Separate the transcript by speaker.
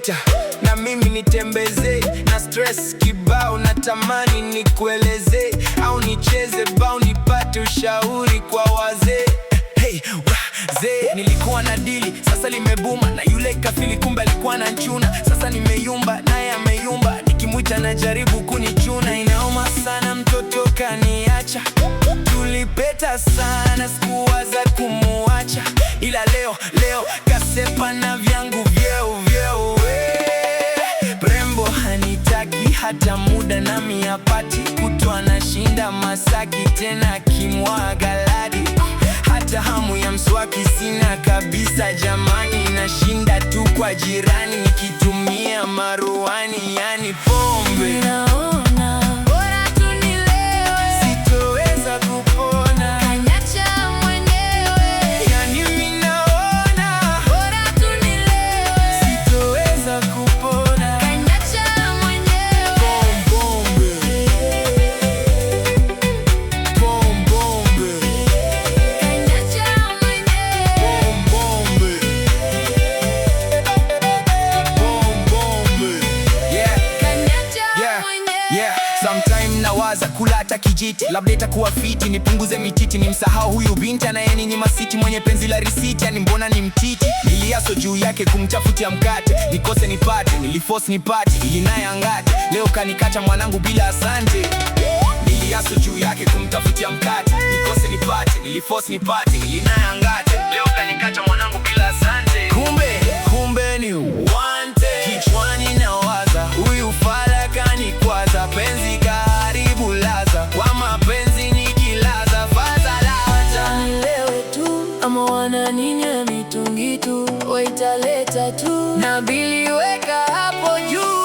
Speaker 1: leta na mimi nitembeze, na stress kibao natamani nikueleze, au nicheze bao nipate ushauri kwa wazee. Hey, wazee, nilikuwa na dili, sasa limebuma, na yule kafili kumbe alikuwa na nchuna. Sasa nimeyumba, naye ameyumba, nikimwita na jaribu kunichuna. Inauma sana mtoto kaniacha, tulipeta sana, sikuwaza kumuacha, ila leo kasepa na vyangu vyeo. Prembo hanitaki hata muda nami hapati, kutwa nashinda Masaki tena kimwaga ladi, hata hamu ya mswaki sina kabisa jamani, nashinda tu kwa jirani nikitumia maruani, yani pombe.
Speaker 2: Bora tu nilewe,
Speaker 1: sitoweza kupona,
Speaker 2: kanyacha mwenyewe.
Speaker 1: yani mimi naona
Speaker 2: Bora tu nilewe,
Speaker 1: sitoweza kupona,
Speaker 2: kanyacha mwenyewe.
Speaker 1: pombe,
Speaker 2: Kanyacha mwenyewe. Kanyacha mwenyewe.
Speaker 1: Sometime nawaza kula hata kijiti, labda itakuwa fiti, nipunguze mititi, nimsahau huyu binti anayeni ni masiti, mwenye penzi la risiti, yani mbona ni mtiti. Niliaso juu yake kumtafutia mkate, nikose nipate, niliforce nipate ili naye angate. Leo kanikata mwanangu bila asante. Niliaso juu yake kumtafutia mkate, nikose nipate, niliforce nipate ili naye angate. Leo kanikata mwanangu bila asante. Kumbe ni wante, kichwani nawaza huyu fala kanikwaza, penzi karibu laza, kwa mapenzi nikilaza fadhalaza.
Speaker 2: Nilewe tu ama wananinya mitungi tu, waitaleta tu na bili weka hapo juu.